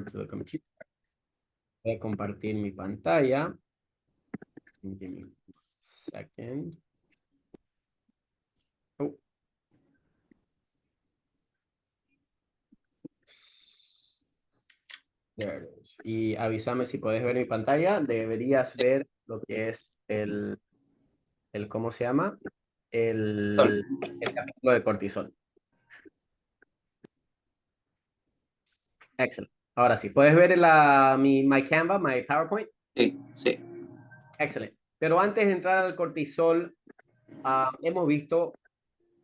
to the computer. Voy a compartir mi pantalla. Give me a second. Oh. There it is. Y avísame si puedes ver mi pantalla. Deberías ver lo que es ¿cómo se llama? El capítulo de cortisol. Excelente. Ahora sí, ¿puedes ver my Canva, my PowerPoint? Sí, sí. Excelente. Pero antes de entrar al cortisol, hemos visto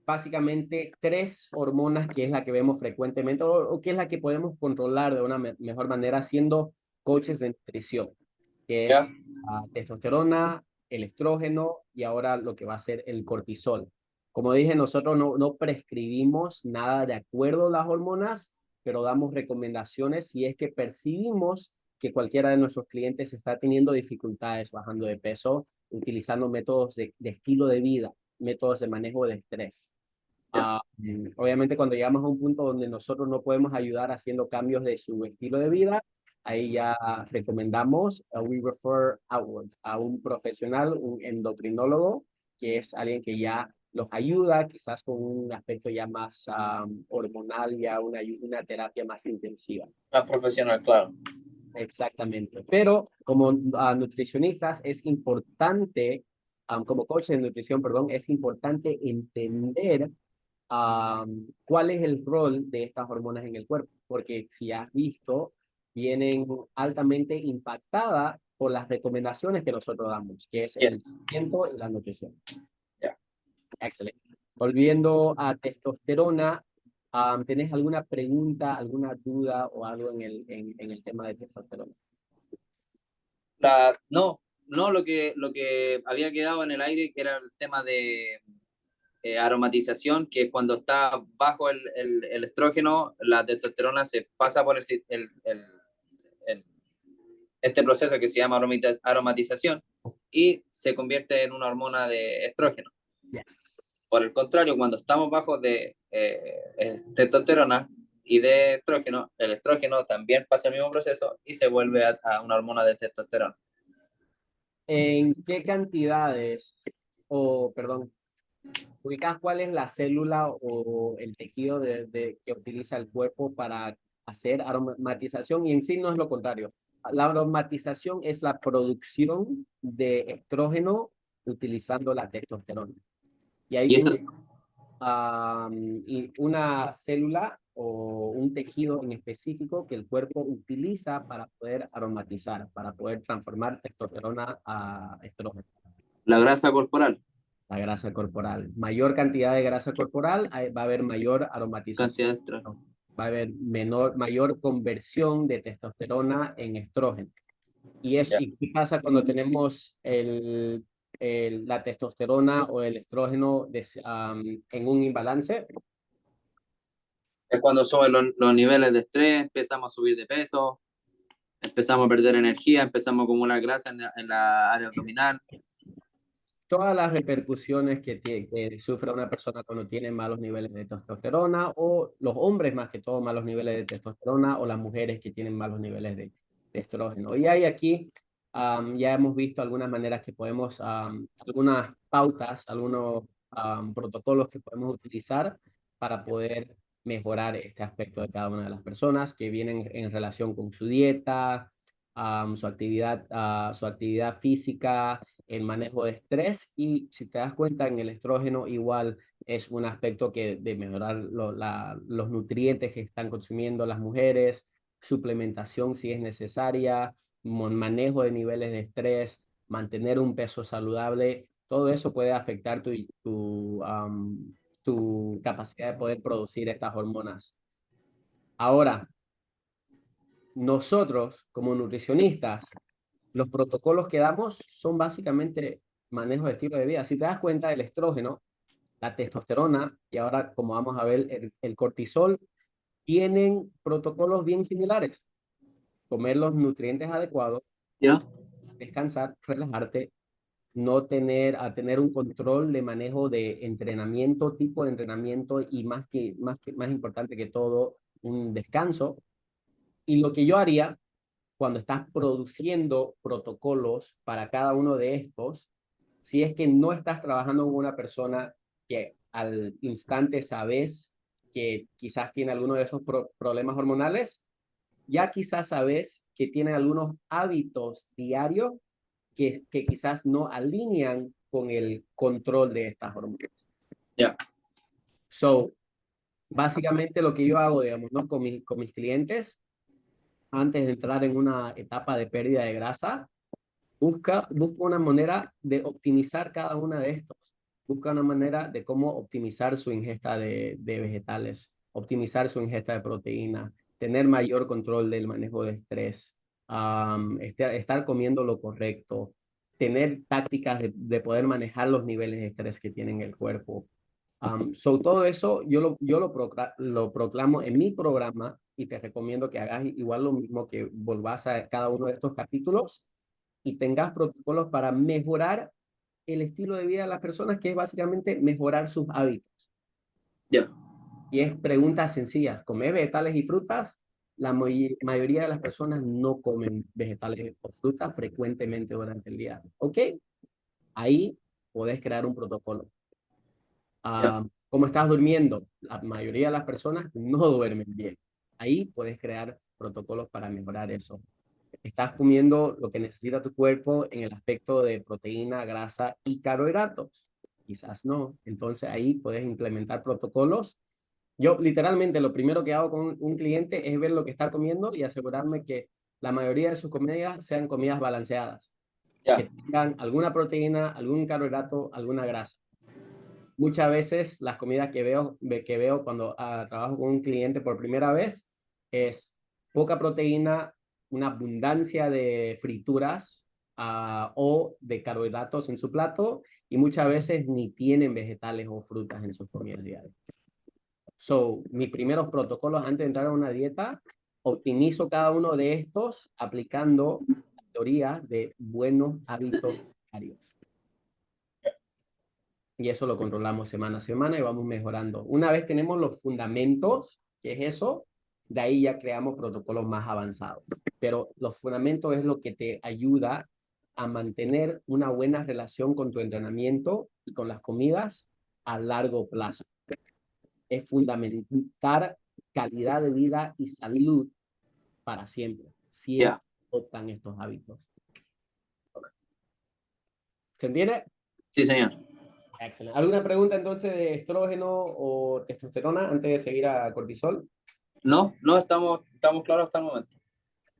básicamente tres hormonas que es la que vemos frecuentemente o que es la que podemos controlar de una mejor manera siendo coaches de nutrición, que ¿Ya? es testosterona, el estrógeno y ahora lo que va a ser el cortisol. Como dije, nosotros no prescribimos nada de acuerdo a las hormonas, pero damos recomendaciones si es que percibimos que cualquiera de nuestros clientes está teniendo dificultades bajando de peso, utilizando métodos de estilo de vida, métodos de manejo de estrés. ¿Ya? Obviamente cuando llegamos a un punto donde nosotros no podemos ayudar haciendo cambios de su estilo de vida, ahí ya recomendamos, we refer outwards, a un profesional, un endocrinólogo, que es alguien que ya los ayuda, quizás con un aspecto ya más hormonal, ya una terapia más intensiva. Más profesional, claro. Exactamente. Pero como nutricionistas es importante, como coach de nutrición, perdón, es importante entender cuál es el rol de estas hormonas en el cuerpo, porque si has visto, vienen altamente impactadas por las recomendaciones que nosotros damos, que es el Yes. entrenamiento y la nutrición. Ya. Excelente. Volviendo a testosterona, ¿tenés alguna pregunta, alguna duda o algo en el tema de testosterona? No, lo que había quedado en el aire, que era el tema de aromatización, que cuando está bajo el estrógeno, la testosterona se pasa por el- este proceso que se llama aromatización y se convierte en una hormona de estrógeno. Yes. Por el contrario, cuando estamos bajo de testosterona y de estrógeno, el estrógeno también pasa el mismo proceso y se vuelve a una hormona de testosterona. ¿En qué cantidades, o perdón, ubicas cuál es la célula o el tejido que utiliza el cuerpo para hacer aromatización? Y en sí no es lo contrario. La aromatización es la producción de estrógeno utilizando la testosterona. Y hay Y eso es una célula o un tejido en específico que el cuerpo utiliza para poder aromatizar, para poder transformar testosterona a estrógeno. la grasa corporal, La grasa corporal. Mayor cantidad de grasa corporal, va a haber mayor aromatización. cantidad de estrógeno. Va a haber mayor conversión de testosterona en estrógeno. Ya. ¿Y qué pasa cuando tenemos la testosterona o el estrógeno en un imbalance? Es cuando suben los niveles de estrés, empezamos a subir de peso, empezamos a perder energía, empezamos a acumular grasa en la área abdominal. Todas las repercusiones que sufre una persona cuando tiene malos niveles de testosterona, o los hombres más que todo malos niveles de testosterona, o las mujeres que tienen malos niveles de estrógeno. Y hay aquí, ya hemos visto algunas maneras que podemos, algunas pautas, algunos protocolos que podemos utilizar para poder mejorar este aspecto de cada una de las personas que vienen en relación con su dieta, su actividad física, el manejo de estrés. Y si te das cuenta, en el estrógeno igual es un aspecto que de mejorar los nutrientes que están consumiendo las mujeres, suplementación si es necesaria, manejo de niveles de estrés, mantener un peso saludable. Todo eso puede afectar tu capacidad de poder producir estas hormonas. Ahora, nosotros como nutricionistas, los protocolos que damos son básicamente manejo de estilo de vida. Si te das cuenta, el estrógeno, la testosterona y ahora, como vamos a ver, el cortisol, tienen protocolos bien similares. Comer los nutrientes adecuados, ¿Ya? descansar, relajarte, no tener un control de manejo de entrenamiento, tipo de entrenamiento y más importante que todo, un descanso. Y lo que yo haría cuando estás produciendo protocolos para cada uno de estos, si es que no estás trabajando con una persona que al instante sabes que quizás tiene alguno de esos problemas hormonales, ya quizás sabes que tiene algunos hábitos diarios que quizás no alinean con el control de estas hormonas. Ya, So, básicamente lo que yo hago, digamos, ¿no? Con mis clientes, antes de entrar en una etapa de pérdida de grasa, busca una manera de optimizar cada una de estos. Busca una manera de cómo optimizar su ingesta de vegetales, optimizar su ingesta de proteína, tener mayor control del manejo de estrés, estar comiendo lo correcto, tener tácticas de poder manejar los niveles de estrés que tiene en el cuerpo. Todo eso lo proclamo en mi programa y te recomiendo que hagas igual lo mismo, que volvás a cada uno de estos capítulos y tengas protocolos para mejorar el estilo de vida de las personas, que es básicamente mejorar sus hábitos. ya, Y es preguntas sencillas. ¿Comer vegetales y frutas? La mayoría de las personas no comen vegetales o frutas frecuentemente durante el día. ¿Ok? Ahí podés crear un protocolo. ya, ¿Cómo estás durmiendo? La mayoría de las personas no duermen bien. Ahí puedes crear protocolos para mejorar eso. Estás comiendo lo que necesita tu cuerpo en el aspecto de proteína, grasa y carbohidratos. Quizás no. Entonces ahí puedes implementar protocolos. Yo literalmente lo primero que hago con un cliente es ver lo que está comiendo y asegurarme que la mayoría de sus comidas sean comidas balanceadas, que ya, tengan alguna proteína, algún carbohidrato, alguna grasa. Muchas veces las comidas que veo cuando trabajo con un cliente por primera vez es poca proteína, una abundancia de frituras o de carbohidratos en su plato, y muchas veces ni tienen vegetales o frutas en sus comidas diarias. Mis primeros protocolos antes de entrar a una dieta, optimizo cada uno de estos aplicando la teoría de buenos hábitos diarios. Y eso lo controlamos semana a semana y vamos mejorando. Una vez tenemos los fundamentos, que es eso, de ahí ya creamos protocolos más avanzados. Pero los fundamentos es lo que te ayuda a mantener una buena relación con tu entrenamiento y con las comidas a largo plazo. Es fundamentar calidad de vida y salud para siempre, si es ya. que adoptan estos hábitos. ¿Se entiende? Sí, señor. Excelente. ¿Alguna pregunta entonces de estrógeno o testosterona antes de seguir a cortisol? No, no, estamos claros hasta el momento.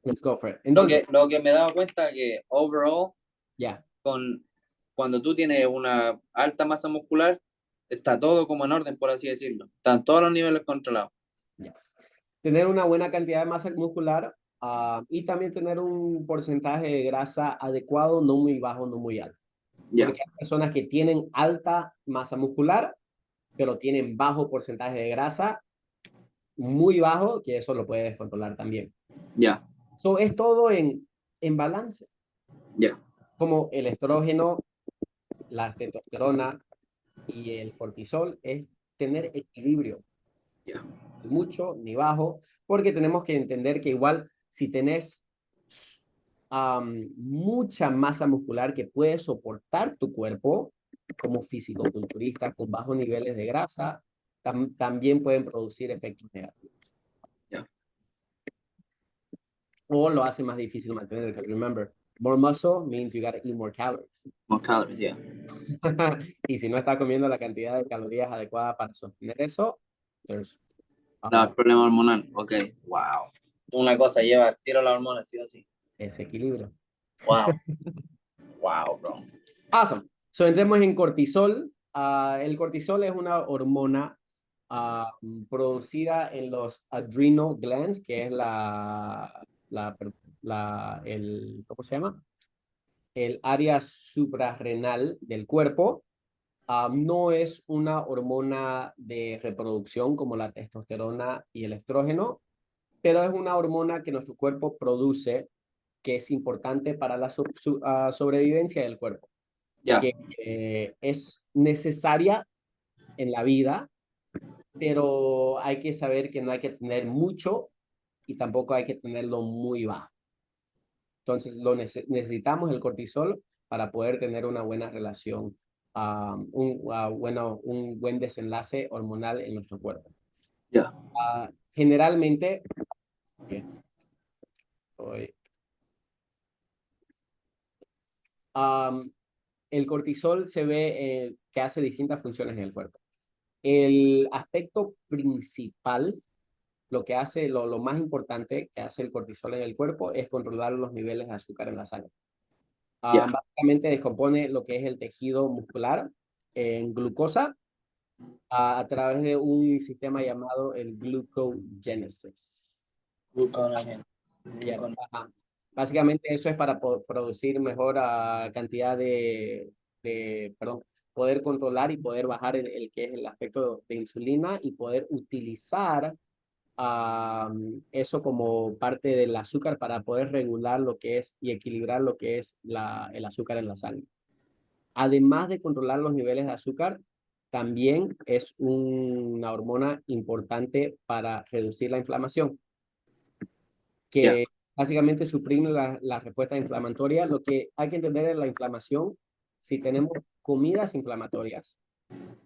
Let's go for it. Entonces, Lo que me he dado cuenta que overall, ya. con, cuando tú tienes una alta masa muscular, está todo como en orden, por así decirlo. Están todos los niveles controlados. Yes. Tener una buena cantidad de masa muscular y también tener un porcentaje de grasa adecuado, no muy bajo, no muy alto. Ya, Porque hay personas que tienen alta masa muscular, pero tienen bajo porcentaje de grasa, muy bajo, que eso lo puedes controlar también. ya, Es todo en balance, ya, como el estrógeno, la testosterona y el cortisol, es tener equilibrio, ya, ni mucho ni bajo, porque tenemos que entender que igual si tenés mucha masa muscular que puede soportar tu cuerpo, como fisicoculturista con bajos niveles de grasa, también pueden producir efectos negativos. ya. O lo hace más difícil mantener, because remember, more muscle means you gotta eat more calories. More calories, ya. Y si no estás comiendo la cantidad de calorías adecuada para sostener eso, there's No, el problema hormonal. Ok, wow. Una cosa lleva tiro la hormona, sí o sí. ese equilibrio. Wow, wow, bro. Awesome. Entremos en cortisol. El cortisol es una hormona producida en los adrenal glands, que es ¿cómo se llama? El área suprarrenal del cuerpo. No es una hormona de reproducción como la testosterona y el estrógeno, pero es una hormona que nuestro cuerpo produce, que es importante para la sobrevivencia del cuerpo, Ya, que es necesaria en la vida, pero hay que saber que no hay que tener mucho y tampoco hay que tenerlo muy bajo. Entonces, necesitamos el cortisol para poder tener una buena relación, un buen desenlace hormonal en nuestro cuerpo. Ya. Generalmente, bien, el cortisol se ve que hace distintas funciones en el cuerpo. El aspecto principal, lo que hace, lo más importante que hace el cortisol en el cuerpo es controlar los niveles de azúcar en la sangre. Ya. Básicamente descompone lo que es el tejido muscular en glucosa a través de un sistema llamado el glucogenesis. Gluconeogénesis. Bien, básicamente eso es para producir mejor cantidad perdón, poder controlar y poder bajar el que es el aspecto de insulina y poder utilizar eso como parte del azúcar para poder regular lo que es y equilibrar lo que es el azúcar en la sangre. Además de controlar los niveles de azúcar, también es una hormona importante para reducir la inflamación, Ya. que básicamente suprime la respuesta inflamatoria. Lo que hay que entender es la inflamación. Si tenemos comidas inflamatorias,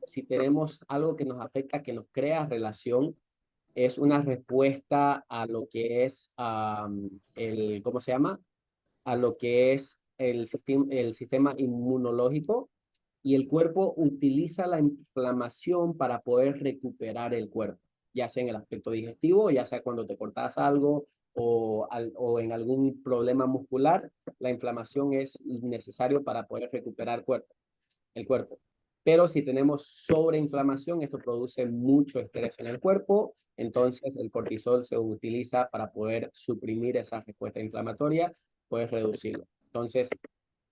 si tenemos algo que nos afecta, que nos crea relación, es una respuesta a lo que es ¿cómo se llama? A lo que es el sistema inmunológico, y el cuerpo utiliza la inflamación para poder recuperar el cuerpo, ya sea en el aspecto digestivo, ya sea cuando te cortas algo o en algún problema muscular, la inflamación es necesario para poder recuperar el cuerpo. Pero si tenemos sobreinflamación, esto produce mucho estrés en el cuerpo, entonces el cortisol se utiliza para poder suprimir esa respuesta inflamatoria, poder reducirlo. Entonces,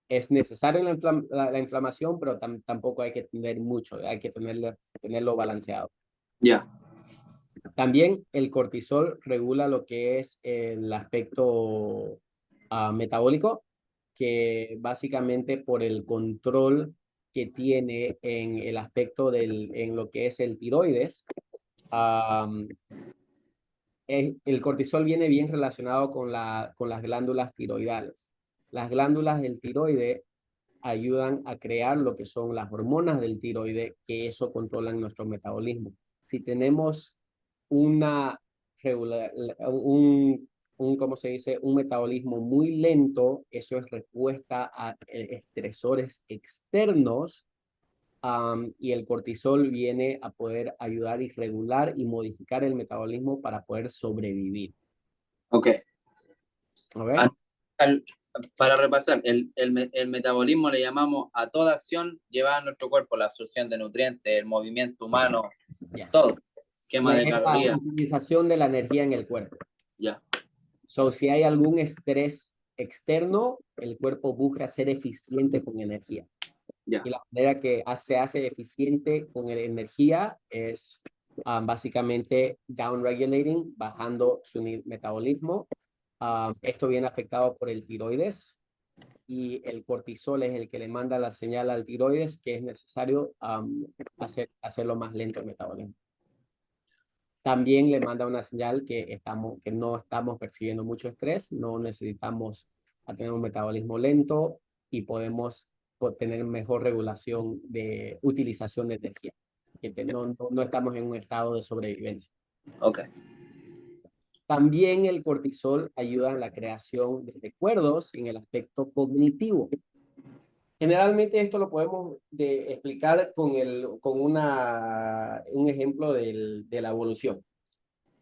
es necesario la inflamación, pero tampoco hay que tener mucho, hay que tenerlo balanceado. Ya. También el cortisol regula lo que es el aspecto metabólico, que básicamente por el control que tiene en el aspecto en lo que es el tiroides, el cortisol viene bien relacionado con las glándulas tiroidales. Las glándulas del tiroide ayudan a crear lo que son las hormonas del tiroide, que eso controlan nuestro metabolismo. Si tenemos una ¿cómo se dice? Un metabolismo muy lento, eso es respuesta a estresores externos, y el cortisol viene a poder ayudar y regular y modificar el metabolismo para poder sobrevivir. Ok. ¿A ver? Al- para repasar, el metabolismo le llamamos a toda acción llevada a nuestro cuerpo, la absorción de nutrientes, el movimiento humano, todo, Yes. quema de Es la calorías. utilización de la energía en el cuerpo. Ya. So, si hay algún estrés externo, el cuerpo busca ser eficiente con energía. Ya. Y la manera que se hace eficiente con energía es básicamente downregulating, bajando su metabolismo. Esto viene afectado por el tiroides, y el cortisol es el que le manda la señal al tiroides que es necesario hacerlo más lento el metabolismo. También le manda una señal que no estamos percibiendo mucho estrés, no necesitamos tener un metabolismo lento y podemos tener mejor regulación de utilización de energía, que no estamos en un estado de sobrevivencia. Ok. También el cortisol ayuda en la creación de recuerdos en el aspecto cognitivo. Generalmente esto lo podemos explicar con un ejemplo de la evolución.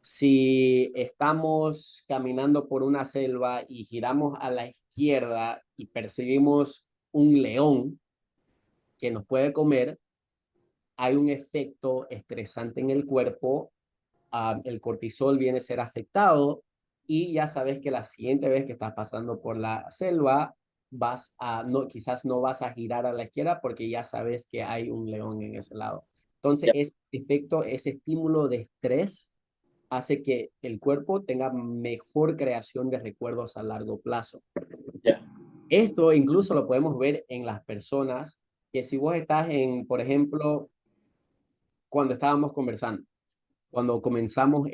Si estamos caminando por una selva y giramos a la izquierda y percibimos un león que nos puede comer, hay un efecto estresante en el cuerpo, el cortisol viene a ser afectado y ya sabes que la siguiente vez que estás pasando por la selva, quizás no vas a girar a la izquierda porque ya sabes que hay un león en ese lado. Entonces, Ya. ese efecto, ese estímulo de estrés hace que el cuerpo tenga mejor creación de recuerdos a largo plazo. Ya. Esto incluso lo podemos ver en las personas que si vos estás por ejemplo, cuando estábamos conversando, cuando comenzamos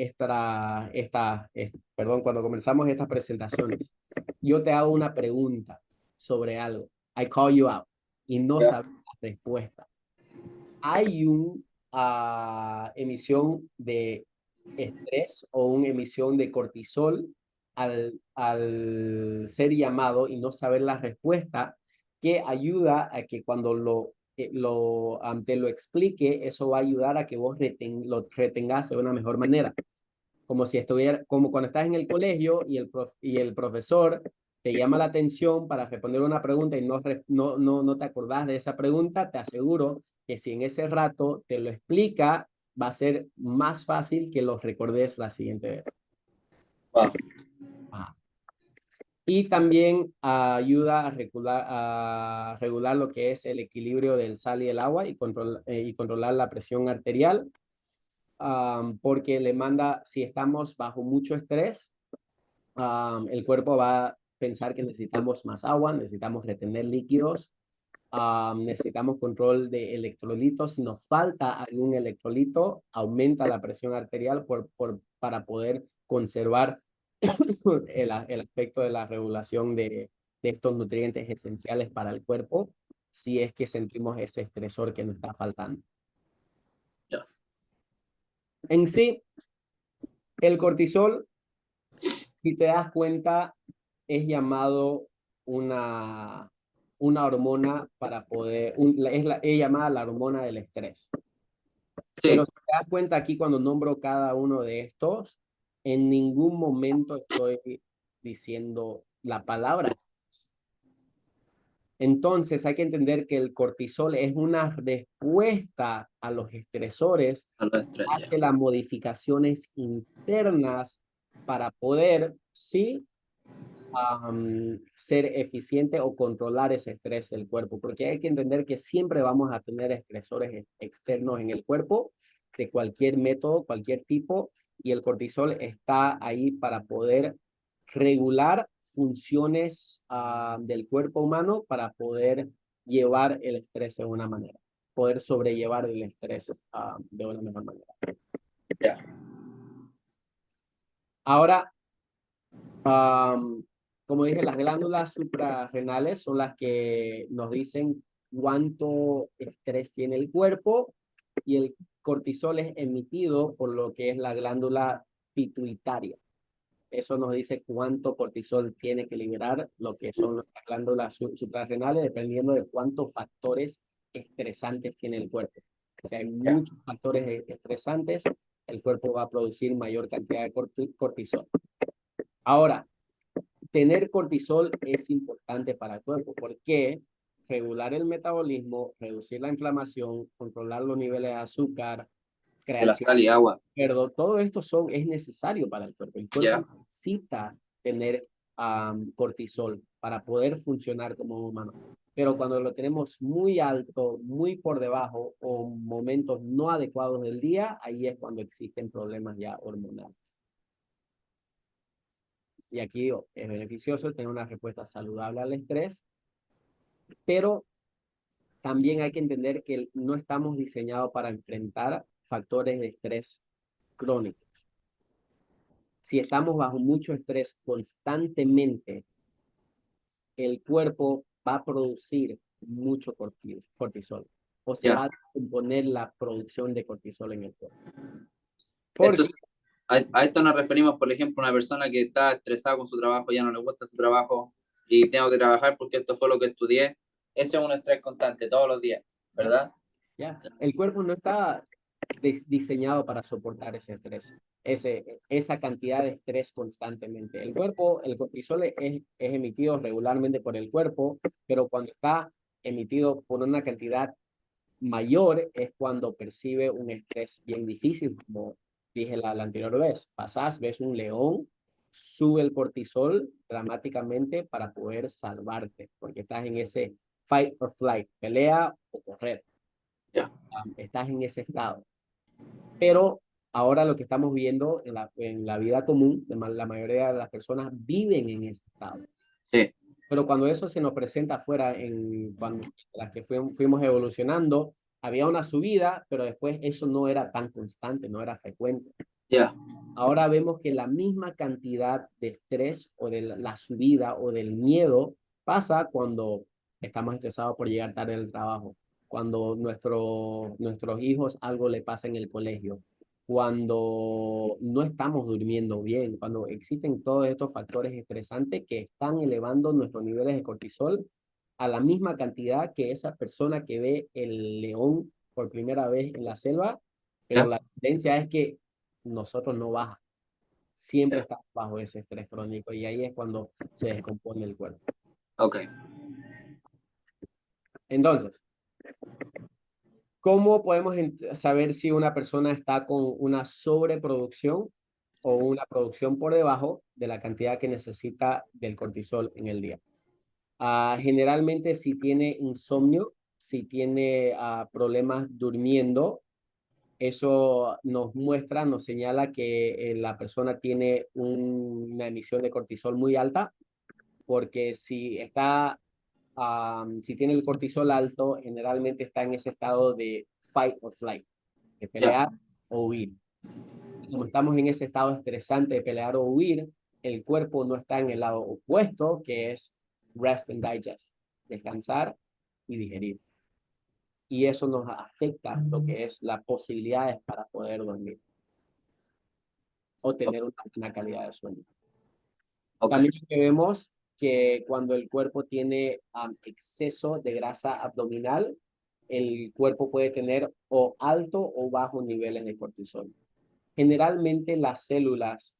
cuando comenzamos estas presentaciones, yo te hago una pregunta sobre algo. I call you out y no Ya. sabes la respuesta. Hay emisión de estrés o una emisión de cortisol al ser llamado y no saber la respuesta, que ayuda a que cuando te lo explique, eso va a ayudar a que vos lo retengas de una mejor manera. Como si estuviera, como cuando estás en el colegio y el profesor te llama la atención para responder una pregunta y no te acordás de esa pregunta, te aseguro que si en ese rato te lo explica, va a ser más fácil que lo recordes la siguiente vez. Wow. Ajá. Y también ayuda a regular lo que es el equilibrio del sal y el agua y controlar la presión arterial, porque le manda, si estamos bajo mucho estrés, el cuerpo va a pensar que necesitamos más agua, necesitamos retener líquidos, necesitamos control de electrolitos. Si nos falta algún electrolito, aumenta la presión arterial para poder conservar el aspecto de la regulación de estos nutrientes esenciales para el cuerpo, si es que sentimos ese estresor que nos está faltando. Ya. En sí, el cortisol, si te das cuenta, es llamado una, una hormona para poder, es llamada la hormona del estrés. Pero Sí, si te das cuenta aquí cuando nombro cada uno de estos, en ningún momento estoy diciendo la palabra. Entonces hay que entender que el cortisol es una respuesta a los estresores, a los estrés, ya. hace las modificaciones internas para poder, sí, ser eficiente o controlar ese estrés del cuerpo, porque hay que entender que siempre vamos a tener estresores externos en el cuerpo de cualquier método, cualquier tipo, y el cortisol está ahí para poder regular funciones del cuerpo humano para poder llevar el estrés de una manera, poder sobrellevar el estrés de una mejor manera. Ya. Ahora, como dije, las glándulas suprarrenales son las que nos dicen cuánto estrés tiene el cuerpo, y el cortisol es emitido por lo que es la glándula pituitaria. Eso nos dice cuánto cortisol tiene que liberar lo que son las glándulas suprarrenales, dependiendo de cuántos factores estresantes tiene el cuerpo. O sea, hay Ya. muchos factores estresantes, el cuerpo va a producir mayor cantidad de cortisol. Ahora, tener cortisol es importante para el cuerpo porque regular el metabolismo, reducir la inflamación, controlar los niveles de azúcar, De la creación sal y agua. de todo esto es necesario para el cuerpo. El Ya. cuerpo necesita tener cortisol para poder funcionar como humano. Pero cuando lo tenemos muy alto, muy por debajo o momentos no adecuados del día, ahí es cuando existen problemas ya hormonales. Y aquí digo, es beneficioso tener una respuesta saludable al estrés, pero también hay que entender que no estamos diseñados para enfrentar factores de estrés crónicos. Si estamos bajo mucho estrés constantemente, el cuerpo va a producir mucho cortisol o se Ya. va a componer la producción de cortisol en el cuerpo. Esto Porque, a esto nos referimos, por ejemplo, a una persona que está estresada con su trabajo, ya no le gusta su trabajo y tengo que trabajar porque esto fue lo que estudié. Ese es un estrés constante todos los días, ya, ¿verdad? ya, el cuerpo no está diseñado para soportar ese estrés, esa cantidad de estrés constantemente. El cortisol es emitido regularmente por el cuerpo, pero cuando está emitido por una cantidad mayor es cuando percibe un estrés bien difícil, como dije la anterior vez. Pasás, ves un león, sube el cortisol dramáticamente para poder salvarte, porque estás en ese fight or flight, pelea o correr. Ya. Estás en ese estado. Pero ahora lo que estamos viendo en la vida común, la mayoría de las personas viven en ese estado. Sí. Pero cuando eso se nos presenta afuera, cuando las que fuimos evolucionando, había una subida, pero después eso no era tan constante, no era frecuente. Ya, Ahora vemos que la misma cantidad de estrés o de la subida o del miedo pasa cuando estamos estresados por llegar tarde al trabajo, cuando nuestros hijos algo le pasa en el colegio, cuando no estamos durmiendo bien, cuando existen todos estos factores estresantes que están elevando nuestros niveles de cortisol a la misma cantidad que esa persona que ve el león por primera vez en la selva, pero ya, la diferencia es que nosotros no baja, siempre estamos bajo ese estrés crónico y ahí es cuando se descompone el cuerpo. ok. Entonces, ¿cómo podemos saber si una persona está con una sobreproducción o una producción por debajo de la cantidad que necesita del cortisol en el día? Generalmente si tiene insomnio, si tiene problemas durmiendo, eso nos muestra, nos señala que la persona tiene una emisión de cortisol muy alta, porque si tiene el cortisol alto, generalmente está en ese estado de fight or flight, de Ya, pelear o huir. Y como estamos en ese estado estresante de pelear o huir, el cuerpo no está en el lado opuesto, que es rest and digest, descansar y digerir. Y eso nos afecta lo que es las posibilidades para poder dormir o tener una calidad de sueño. ok. También vemos que cuando el cuerpo tiene exceso de grasa abdominal, el cuerpo puede tener o alto o bajo niveles de cortisol. Generalmente las células,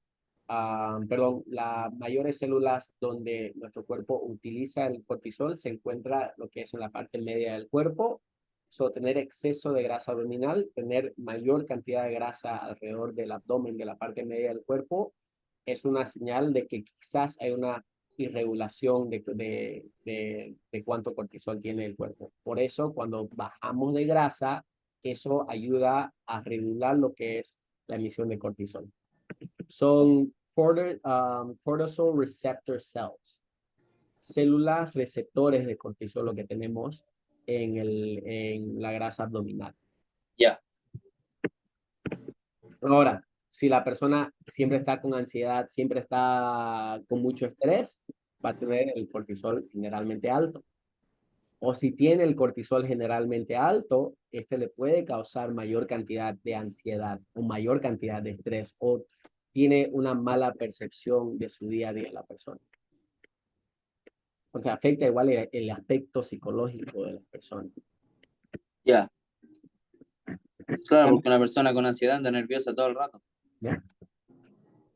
las mayores células donde nuestro cuerpo utiliza el cortisol se encuentra lo que es en la parte media del cuerpo. Tener exceso de grasa abdominal, tener mayor cantidad de grasa alrededor del abdomen, de la parte media del cuerpo, es una señal de que quizás hay una irregulación de cuánto cortisol tiene el cuerpo. Por eso, cuando bajamos de grasa, eso ayuda a regular lo que es la emisión de cortisol. Son cortisol receptor cells, células receptores de cortisol, lo que tenemos en la grasa abdominal. Ya, Ahora, si la persona siempre está con ansiedad, siempre está con mucho estrés, va a tener el cortisol generalmente alto. O si tiene el cortisol generalmente alto, este le puede causar mayor cantidad de ansiedad o mayor cantidad de estrés o tiene una mala percepción de su día a día la persona. O sea, afecta igual el aspecto psicológico de la persona. ya. Claro, También, porque una persona con ansiedad anda nerviosa todo el rato. ¿ya?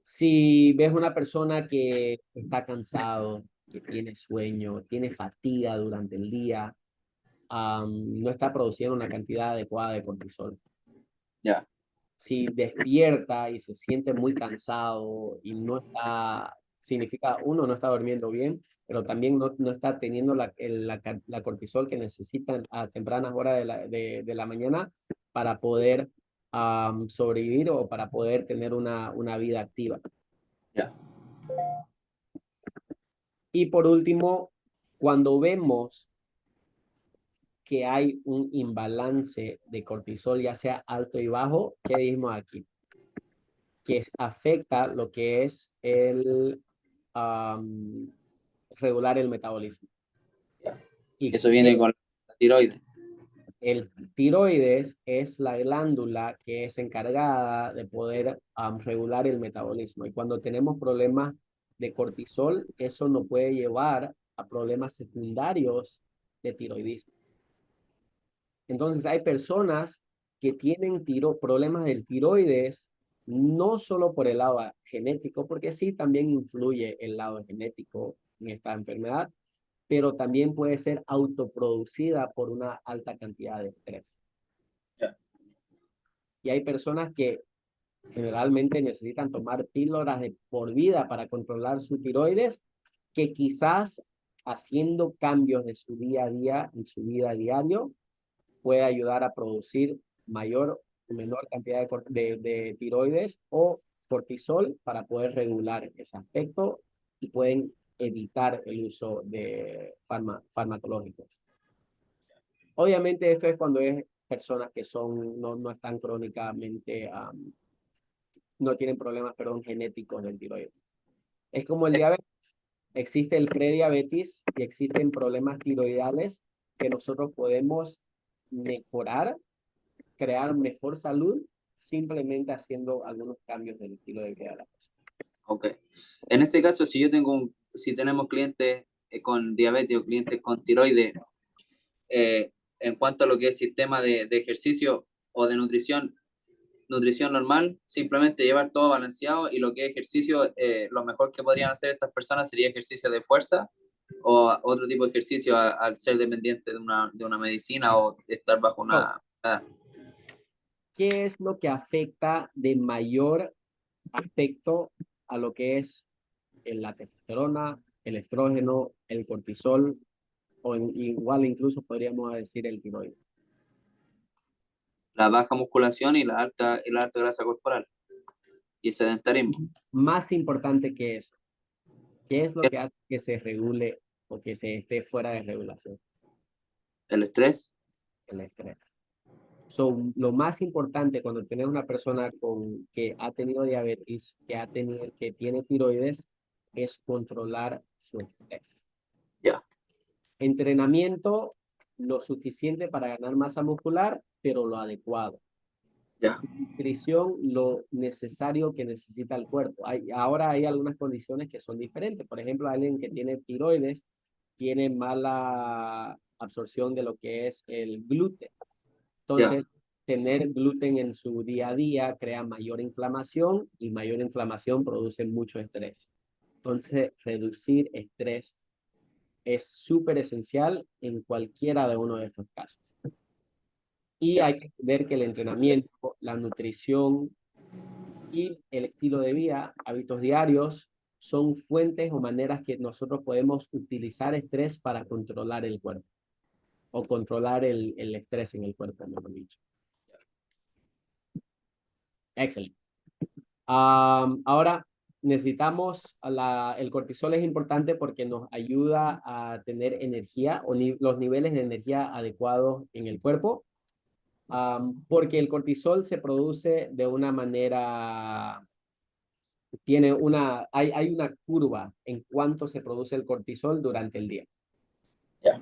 Si ves una persona que está cansado, que tiene sueño, tiene fatiga durante el día, no está produciendo una cantidad adecuada de cortisol. Ya, Si despierta y se siente muy cansado y no está, significa uno, no está durmiendo bien, pero también no está teniendo la cortisol que necesitan a tempranas horas de la mañana para poder sobrevivir o para poder tener una vida activa. ya, Y por último, cuando vemos que hay un imbalance de cortisol, ya sea alto y bajo, ¿qué dijimos aquí? Que afecta lo que es um, regular el metabolismo. ya. Y Eso viene con la tiroides. el tiroides es la glándula que es encargada de poder regular el metabolismo. Y cuando tenemos problemas de cortisol, eso nos puede llevar a problemas secundarios de tiroidismo. Entonces hay personas que tienen problemas del tiroides no solo por el lado genético, porque sí también influye el lado genético en esta enfermedad, pero también puede ser autoproducida por una alta cantidad de estrés. Ya, Y hay personas que generalmente necesitan tomar píldoras de por vida para controlar su tiroides, que quizás haciendo cambios de su día a día, en su vida diario, puede ayudar a producir mayor o menor cantidad de tiroides o cortisol para poder regular ese aspecto y pueden evitar el uso de farmacológicos. Obviamente esto es cuando es personas que no están crónicamente, no tienen problemas, perdón, genéticos del tiroides. Es como el diabetes. Existe el prediabetes y existen problemas tiroidales que nosotros podemos mejorar, crear mejor salud, simplemente haciendo algunos cambios del estilo de vida de la persona. Ok. En ese caso, si tenemos clientes con diabetes o clientes con tiroides, en cuanto a lo que es sistema de ejercicio o de nutrición normal, simplemente llevar todo balanceado y lo que es ejercicio, lo mejor que podrían hacer estas personas sería ejercicio de fuerza o otro tipo de ejercicio al ser dependiente de una medicina o estar bajo So, una... ¿qué es lo que afecta de mayor aspecto a lo que es la testosterona, el estrógeno, el cortisol, o igual incluso podríamos decir el tiroides? la baja musculación y la alta grasa corporal y el sedentarismo. Más importante que eso, ¿qué es lo que hace que se regule o que se esté fuera de regulación? El estrés, El estrés. So, lo más importante cuando tienes una persona que ha tenido diabetes, que tiene tiroides, es controlar su estrés. ya, Entrenamiento lo suficiente para ganar masa muscular, pero lo adecuado. ya, Nutrición, lo necesario que necesita el cuerpo. Ahora hay algunas condiciones que son diferentes. Por ejemplo, alguien que tiene tiroides tiene mala absorción de lo que es el gluten. ya, Entonces, tener gluten en su día a día crea mayor inflamación y mayor inflamación produce mucho estrés. Entonces, reducir estrés es súper esencial en cualquiera de uno de estos casos. Y ya. hay que ver que el entrenamiento, la nutrición y el estilo de vida, hábitos diarios, son fuentes o maneras que nosotros podemos utilizar estrés para controlar el cuerpo o controlar el estrés en el cuerpo, mejor dicho. Excelente. Ahora necesitamos el cortisol es importante porque nos ayuda a tener energía o los niveles de energía adecuados en el cuerpo, porque el cortisol se produce de una manera, hay una curva en cuánto se produce el cortisol durante el día. Ya.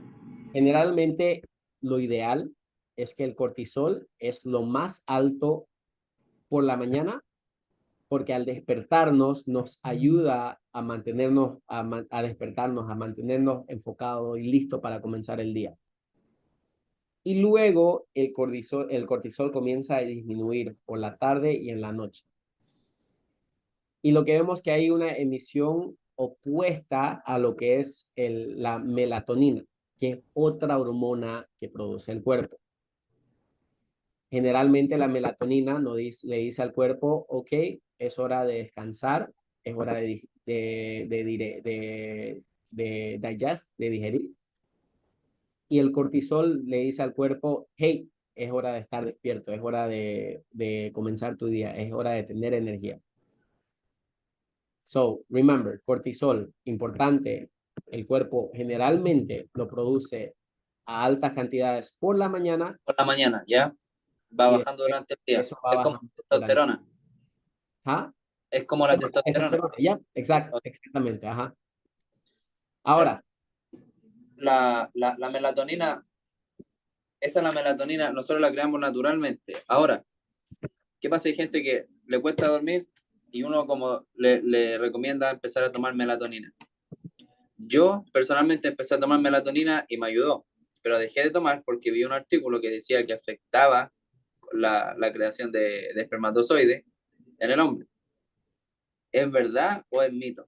Generalmente lo ideal es que el cortisol es lo más alto por la mañana porque al despertarnos nos ayuda a mantenernos, a despertarnos, a mantenernos enfocados y listos para comenzar el día. Y luego el cortisol comienza a disminuir por la tarde y en la noche. Y lo que vemos que hay una emisión opuesta a lo que es la melatonina, que es otra hormona que produce el cuerpo. Generalmente la melatonina le dice al cuerpo, ok, es hora de descansar, es hora de digerir. Y el cortisol le dice al cuerpo, hey, es hora de estar despierto, es hora de comenzar tu día, es hora de tener energía. So, remember, cortisol, importante, el cuerpo generalmente lo produce a altas cantidades por la mañana Por la mañana, ¿ya? Va y bajando después durante el día. eso va Es como bajando la durante. testosterona. ¿Ah? Es como la testosterona. Ya, exacto, Ok. exactamente, ajá. Ahora, La melatonina, esa es la melatonina, nosotros la creamos naturalmente. Ahora, ¿qué pasa? Hay gente que le cuesta dormir y uno como le recomienda empezar a tomar melatonina. Yo personalmente empecé a tomar melatonina y me ayudó, pero dejé de tomar porque vi un artículo que decía que afectaba la creación de espermatozoides en el hombre. ¿Es verdad o es mito?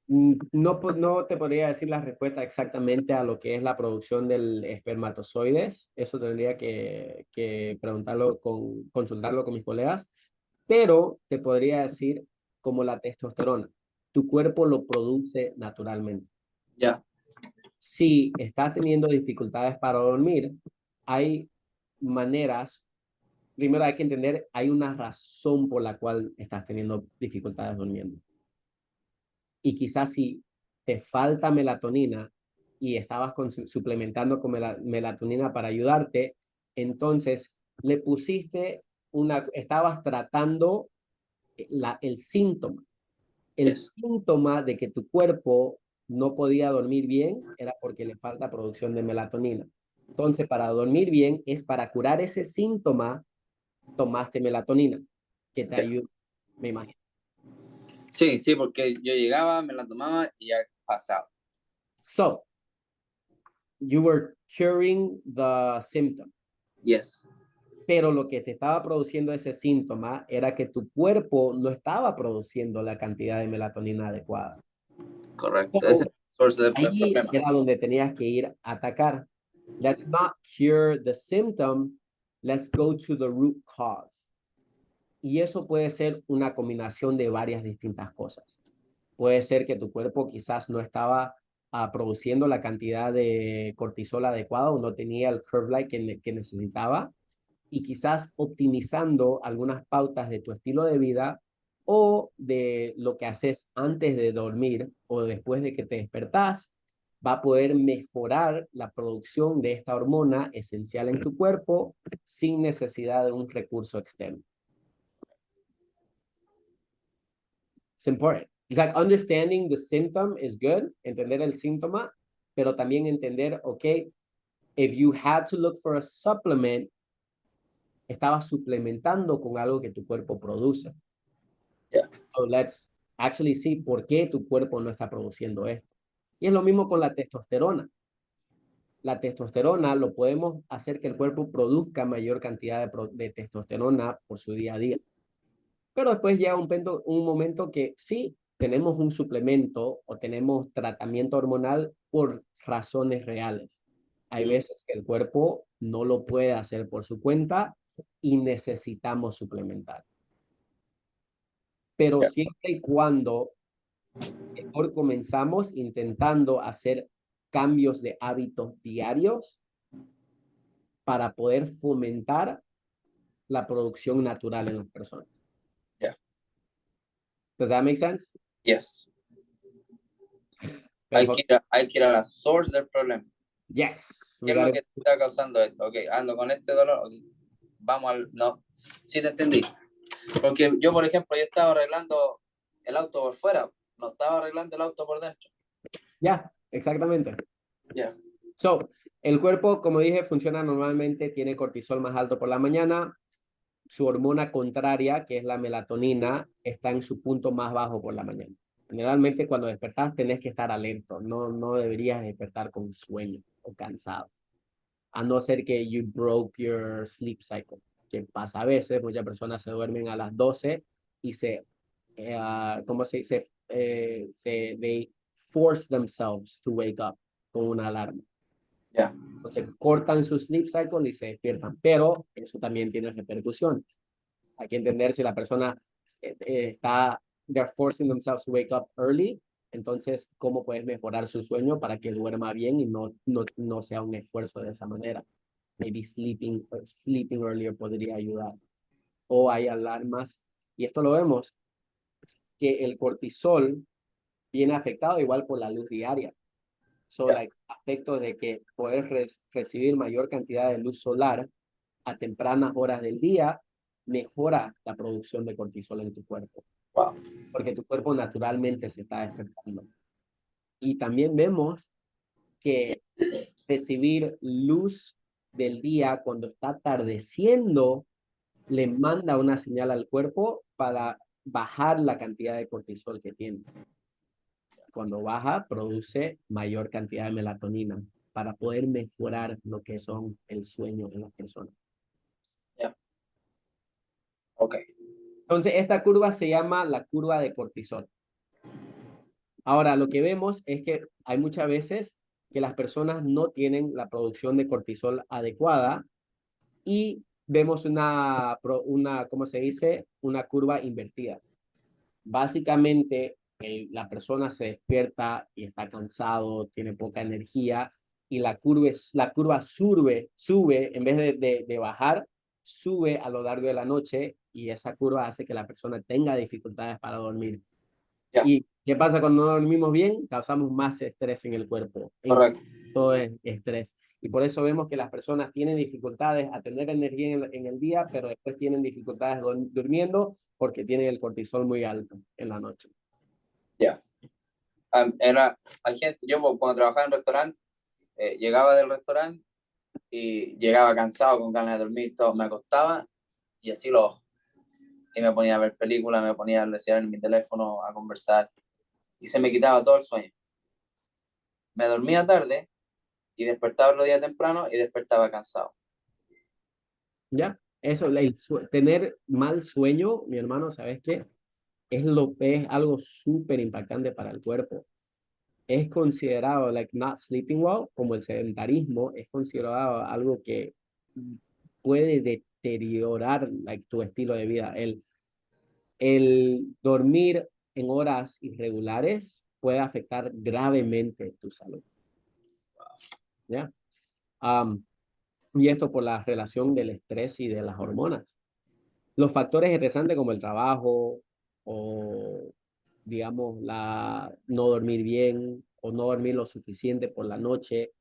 no te podría decir la respuesta exactamente a lo que es la producción del espermatozoides. Eso tendría que preguntarlo consultarlo con mis colegas, pero te podría decir como la testosterona. Tu cuerpo lo produce naturalmente. Ya, Si estás teniendo dificultades para dormir, hay maneras. Primero hay que entender, hay una razón por la cual estás teniendo dificultades durmiendo. Y quizás si te falta melatonina y estabas suplementando con melatonina para ayudarte, entonces le pusiste estabas tratando el síntoma. El síntoma de que tu cuerpo no podía dormir bien era porque le falta producción de melatonina. Entonces, para dormir bien es para curar ese síntoma, tomaste melatonina, que te ayuda, me imagino. Sí, sí, porque yo llegaba, me la tomaba y ya pasaba. So, you were curing the symptom. Yes. Pero lo que te estaba produciendo ese síntoma era que tu cuerpo no estaba produciendo la cantidad de melatonina adecuada. Correcto. Ese es So, el source del ahí problema. era donde tenías que ir a atacar. Let's not cure the symptom, let's go to the root cause. Y eso puede ser una combinación de varias distintas cosas. Puede ser que tu cuerpo quizás no estaba produciendo la cantidad de cortisol adecuada o no tenía el curve light que necesitaba, y quizás optimizando algunas pautas de tu estilo de vida o de lo que haces antes de dormir o después de que te despertás, va a poder mejorar la producción de esta hormona esencial en tu cuerpo sin necesidad de un recurso externo. It's important. It's like understanding the symptom is good, entender el síntoma, pero también entender, okay, if you had to look for a supplement, estabas suplementando con algo que tu cuerpo produce. Yeah. So let's actually see por qué tu cuerpo no está produciendo esto. Y es lo mismo con la testosterona. La testosterona lo podemos hacer que el cuerpo produzca mayor cantidad de testosterona por su día a día. Pero después llega un momento que sí, tenemos un suplemento o tenemos tratamiento hormonal por razones reales. Hay veces que el cuerpo no lo puede hacer por su cuenta y necesitamos suplementar. Pero Yeah. siempre y cuando mejor comenzamos intentando hacer cambios de hábitos diarios para poder fomentar la producción natural en las personas. Yeah. Does that make sense? Yes. Pero, Hay que ir a la source del problema. yes. ¿Qué es lo que te está causando esto? Ok, ando con este dolor. Okay. Vamos al... No, sí te entendí. Porque yo, por ejemplo, yo estaba arreglando el auto por fuera, no estaba arreglando el auto por dentro. Ya, exactamente. Yeah. So, el cuerpo, como dije, funciona normalmente, tiene cortisol más alto por la mañana, su hormona contraria, que es la melatonina, está en su punto más bajo por la mañana. Generalmente cuando despertás tenés que estar alerta, no deberías despertar con sueño o cansado, a no ser que you broke your sleep cycle, que pasa a veces. Muchas personas se duermen a las 12 y ¿cómo se dice? They force themselves to wake up con una alarma. Yeah. Entonces cortan su sleep cycle y se despiertan, pero eso también tiene repercusiones. Hay que entender si la persona they're forcing themselves to wake up early, entonces cómo puedes mejorar su sueño para que duerma bien y no sea un esfuerzo de esa manera. Maybe sleeping earlier podría ayudar. O hay alarmas, y esto lo vemos, que el cortisol viene afectado igual por la luz diaria. So, Yeah. aspectos de que poder recibir mayor cantidad de luz solar a tempranas horas del día mejora la producción de cortisol en tu cuerpo. Wow. Porque tu cuerpo naturalmente se está despertando. Y también vemos que recibir luz del día cuando está atardeciendo le manda una señal al cuerpo para bajar la cantidad de cortisol que tiene. Cuando baja, produce mayor cantidad de melatonina para poder mejorar lo que son el sueño en las personas. Yeah. Ok. Entonces, esta curva se llama la curva de cortisol. Ahora, lo que vemos es que hay muchas veces que las personas no tienen la producción de cortisol adecuada y vemos ¿cómo se dice? Una curva invertida. Básicamente, la persona se despierta y está cansado, tiene poca energía y la curva sube, en vez de bajar, sube a lo largo de la noche y esa curva hace que la persona tenga dificultades para dormir. Ya, ¿Y qué pasa cuando no dormimos bien? Causamos más estrés en el cuerpo. En sí, correcto. todo es estrés. Y por eso vemos que las personas tienen dificultades a tener energía en el día, pero después tienen dificultades durmiendo porque tienen el cortisol muy alto en la noche. Ya. Hay gente, yo cuando trabajaba en restaurante, llegaba del restaurante y llegaba cansado, con ganas de dormir, todo, me acostaba y así y me ponía a ver películas, me ponía a leer en mi teléfono, a conversar y se me quitaba todo el sueño. Me dormía tarde y despertaba otro día temprano y despertaba cansado. ¿Ya? Eso, tener mal sueño, mi hermano, ¿sabes qué? Es algo súper impactante para el cuerpo. Es considerado, like, not sleeping well, como el sedentarismo, es considerado algo que puede deteriorar, like, tu estilo de vida. El dormir en horas irregulares puede afectar gravemente tu salud. ¿Ya? Um, y esto por la relación del estrés y de las hormonas. Los factores estresantes como el trabajo o, digamos, no dormir bien o no dormir lo suficiente por la noche,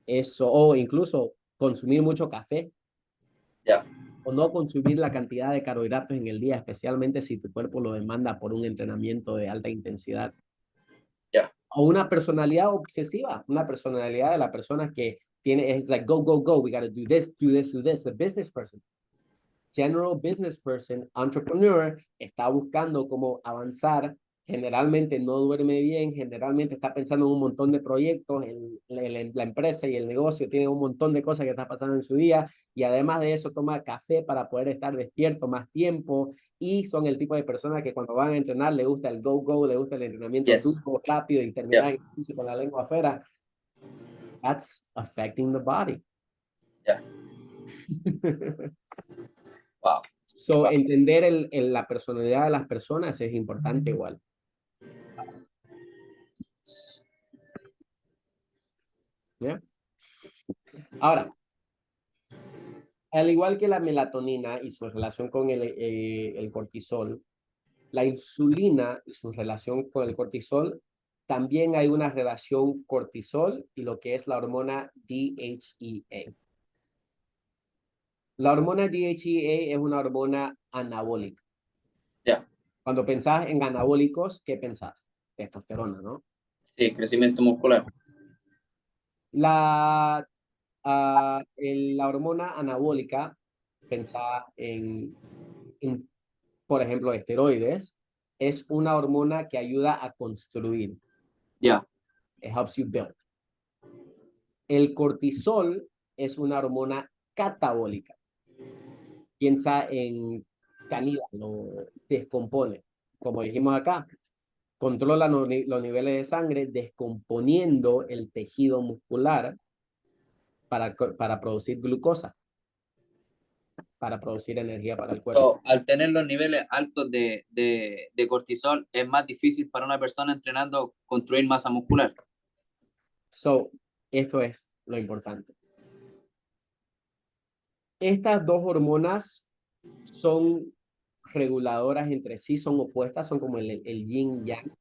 eso, o incluso consumir mucho café Ya, o no consumir la cantidad de carbohidratos en el día, especialmente si tu cuerpo lo demanda por un entrenamiento de alta intensidad. ya, O una personalidad obsesiva, una personalidad de la persona que tiene, es like, go, go, go, we got to do this, do this, do this, the business person. General business person, entrepreneur, está buscando cómo avanzar, generalmente no duerme bien, generalmente está pensando en un montón de proyectos, la empresa y el negocio tienen un montón de cosas que están pasando en su día y además de eso toma café para poder estar despierto más tiempo y son el tipo de personas que cuando van a entrenar le gusta el go-go, le gusta el entrenamiento yes, duro, rápido y ya, terminar con la lengua afuera. That's affecting the body. ya, wow, So, wow. entender la personalidad de las personas es importante igual. ¿Ya? Ahora, al igual que la melatonina y su relación con el cortisol, la insulina y su relación con el cortisol, también hay una relación cortisol y lo que es la hormona DHEA. La hormona DHEA es una hormona anabólica. Ya, Cuando pensás en anabólicos, ¿qué pensás? Testosterona, ¿no? sí, crecimiento muscular. La la hormona anabólica, pensada por ejemplo, esteroides, es una hormona que ayuda a construir. Ya, It helps you build. El cortisol es una hormona catabólica. Piensa en caníbal, lo descompone. Como dijimos acá, controla los niveles de sangre descomponiendo el tejido muscular para producir glucosa, para producir energía para el cuerpo. al tener los niveles altos de cortisol, es más difícil para una persona entrenando construir masa muscular. So, esto es lo importante. Estas dos hormonas son reguladoras entre sí, son opuestas, son como el yin yang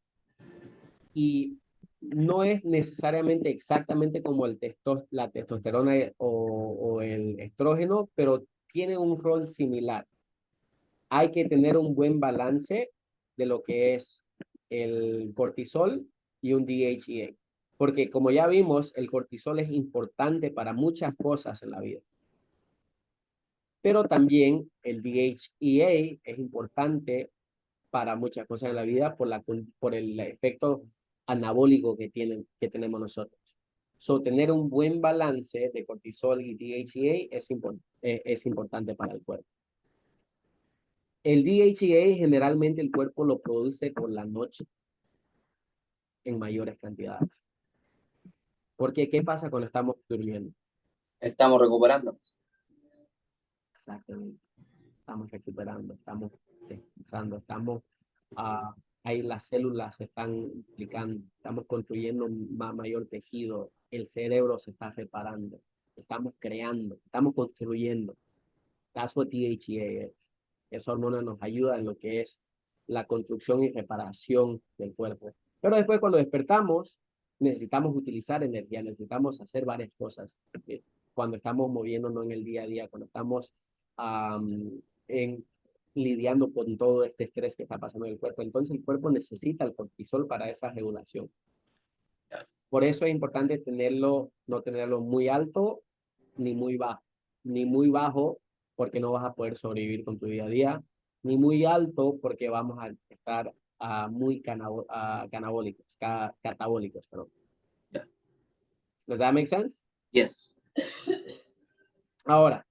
y no es necesariamente exactamente como la testosterona o el estrógeno, pero tiene un rol similar. Hay que tener un buen balance de lo que es el cortisol y un DHEA. Porque como ya vimos, el cortisol es importante para muchas cosas en la vida. Pero también el DHEA es importante para muchas cosas en la vida por el efecto anabólico que tenemos nosotros. So, tener un buen balance de cortisol y DHEA es importante para el cuerpo. El DHEA generalmente el cuerpo lo produce por la noche en mayores cantidades. Porque, ¿qué pasa cuando estamos durmiendo? Estamos recuperando. Exactamente. Estamos recuperando, estamos descansando, ahí las células se están implicando, estamos construyendo un mayor tejido, el cerebro se está reparando, estamos creando, estamos construyendo. That's what DHEA es. Esa hormona nos ayuda en lo que es la construcción y reparación del cuerpo. Pero después cuando despertamos, necesitamos utilizar energía, necesitamos hacer varias cosas. Cuando estamos moviéndonos en el día a día, cuando estamos lidiando con todo este estrés que está pasando en el cuerpo. Entonces el cuerpo necesita el cortisol para esa regulación. Por eso es importante no tenerlo muy alto ni muy bajo. Ni muy bajo porque no vas a poder sobrevivir con tu día a día, ni muy alto porque vamos a estar muy catabólicos. Perdón. Yeah. Does that make sense? Yes. Ahora,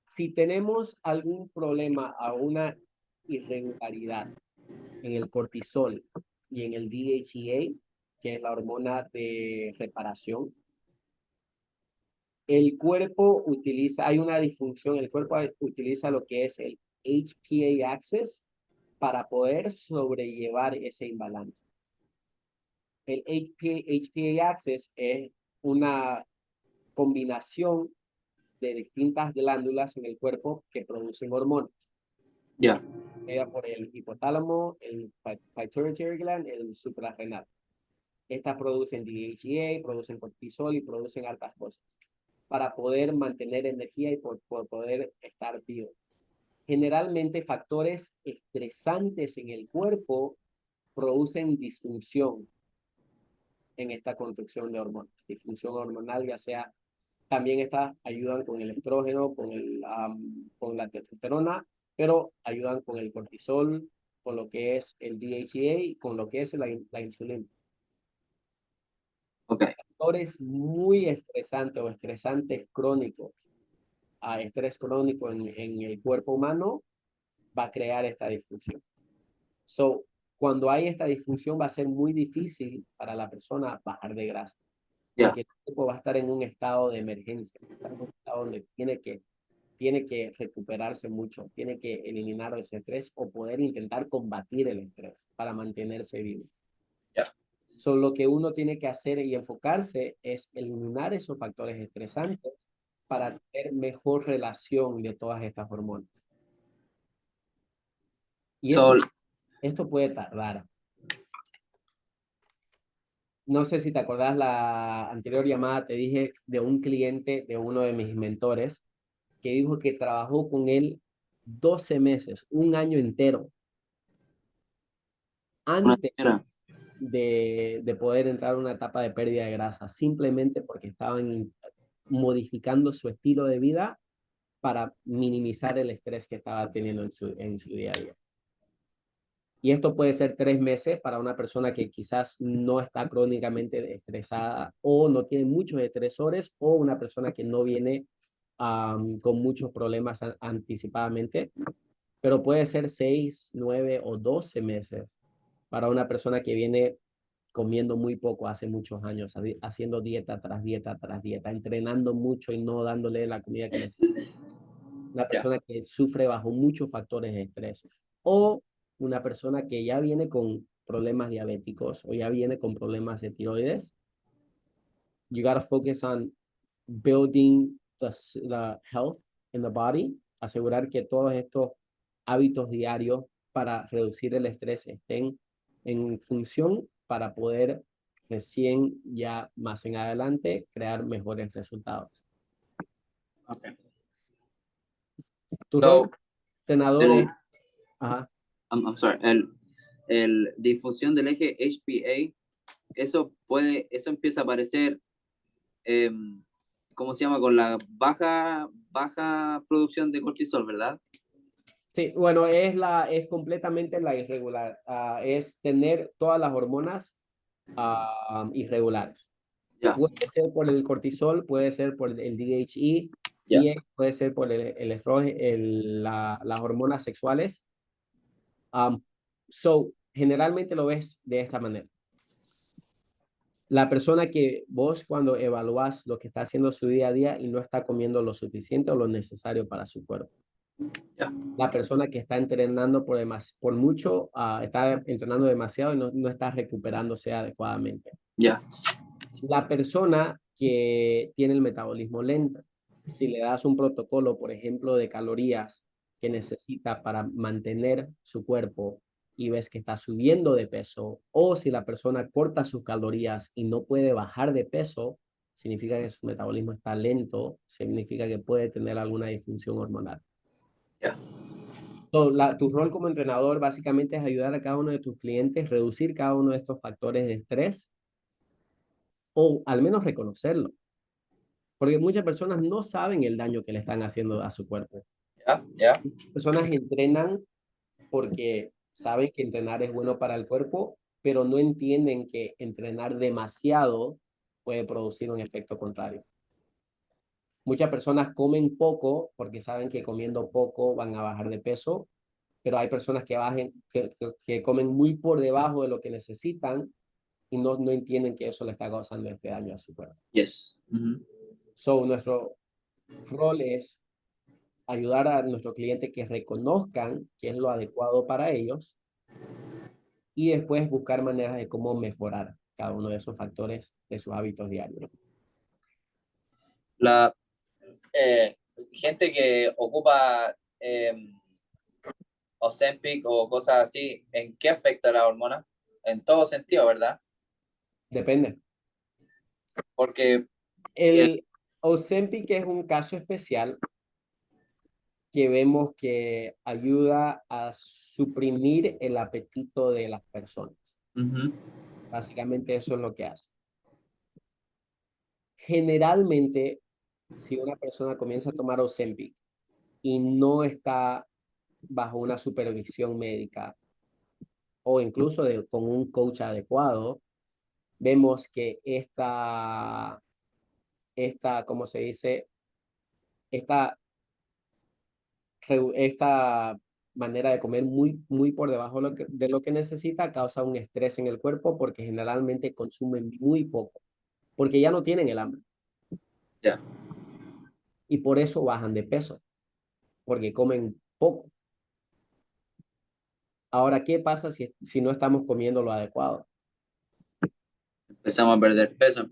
si tenemos algún problema a una irregularidad en el cortisol y en el DHEA, que es la hormona de reparación, el cuerpo hay una disfunción, el cuerpo utiliza lo que es el HPA axis para poder sobrellevar ese imbalance. El HPA axis es una combinación de distintas glándulas en el cuerpo que producen hormonas. Ya. Por el hipotálamo, el pituitary gland, el suprarrenal. Estas producen DHEA, producen cortisol y producen hartas cosas para poder mantener energía y por poder estar vivo. Generalmente factores estresantes en el cuerpo producen disfunción en esta construcción de hormonas. Disfunción hormonal, ya sea, también estas ayudan con el estrógeno, con la testosterona, pero ayudan con el cortisol, con lo que es el DHEA y con lo que es la insulina. Okay. Factores muy estresantes o estresantes crónicos, estrés crónico en el cuerpo humano va a crear esta disfunción. Cuando hay esta disfunción va a ser muy difícil para la persona bajar de grasa. Yeah. Porque el cuerpo va a estar en un estado de emergencia, en un estado donde tiene que recuperarse mucho, tiene que eliminar ese estrés o poder intentar combatir el estrés para mantenerse vivo. Yeah. Lo que uno tiene que hacer y enfocarse es eliminar esos factores estresantes para tener mejor relación de todas estas hormonas. Y esto puede tardar. No sé si te acordás, la anterior llamada te dije de un cliente de uno de mis mentores que dijo que trabajó con él 12 meses, un año entero, antes de poder entrar a una etapa de pérdida de grasa, simplemente porque estaban modificando su estilo de vida para minimizar el estrés que estaba teniendo en su día a día. Y esto puede ser 3 meses para una persona que quizás no está crónicamente estresada o no tiene muchos estresores, o una persona que no viene con muchos problemas anticipadamente, pero puede ser 6, 9 o 12 meses para una persona que viene comiendo muy poco hace muchos años, haciendo dieta tras dieta tras dieta, entrenando mucho y no dándole la comida que necesita. Una persona que sufre bajo muchos factores de estrés, o una persona que ya viene con problemas diabéticos o ya viene con problemas de tiroides. You got to focus on building the health in the body, asegurar que todos estos hábitos diarios para reducir el estrés estén en función para poder recién ya más en adelante crear mejores resultados. Okay. Tu rol entrenador. Ajá. I'm sorry. El difusión del eje HPA, eso empieza a aparecer, ¿cómo se llama? Con la baja producción de cortisol, ¿verdad? Sí, bueno, es completamente la irregular, es tener todas las hormonas irregulares. Yeah. Puede ser por el cortisol, puede ser por el DHE, Yeah. y puede ser por el estrógeno, las hormonas sexuales. Generalmente lo ves de esta manera. La persona que vos cuando evalúas lo que está haciendo su día a día y no está comiendo lo suficiente o lo necesario para su cuerpo. Yeah. La persona que está entrenando por mucho, está entrenando demasiado y no está recuperándose adecuadamente. Yeah. La persona que tiene el metabolismo lento, si le das un protocolo, por ejemplo, de calorías que necesita para mantener su cuerpo y ves que está subiendo de peso, o si la persona corta sus calorías y no puede bajar de peso, significa que su metabolismo está lento, significa que puede tener alguna disfunción hormonal. Ya. So, tu rol como entrenador básicamente es ayudar a cada uno de tus clientes, reducir cada uno de estos factores de estrés o al menos reconocerlo. Porque muchas personas no saben el daño que le están haciendo a su cuerpo. Ya, ya. Personas entrenan porque saben que entrenar es bueno para el cuerpo, pero no entienden que entrenar demasiado puede producir un efecto contrario. Muchas personas comen poco porque saben que comiendo poco van a bajar de peso, pero hay personas que comen muy por debajo de lo que necesitan y no entienden que eso le está causando este daño a su cuerpo. Yes. So, nuestro rol es ayudar a nuestro cliente que reconozcan qué es lo adecuado para ellos y después buscar maneras de cómo mejorar cada uno de esos factores de sus hábitos diarios. La gente que ocupa Ozempic o cosas así, ¿en qué afecta la hormona? En todo sentido, ¿verdad? Depende. Porque El Ozempic es un caso especial que vemos que ayuda a suprimir el apetito de las personas. Básicamente eso es lo que hace. Generalmente, si una persona comienza a tomar Ozempic y no está bajo una supervisión médica o incluso con un coach adecuado, vemos que ¿cómo se dice? Esta, esta manera de comer muy por debajo de lo que necesita causa un estrés en el cuerpo porque generalmente consumen muy poco, porque ya no tienen el hambre. ya. Y por eso bajan de peso, porque comen poco. Ahora, ¿qué pasa si no estamos comiendo lo adecuado? Empezamos a perder peso,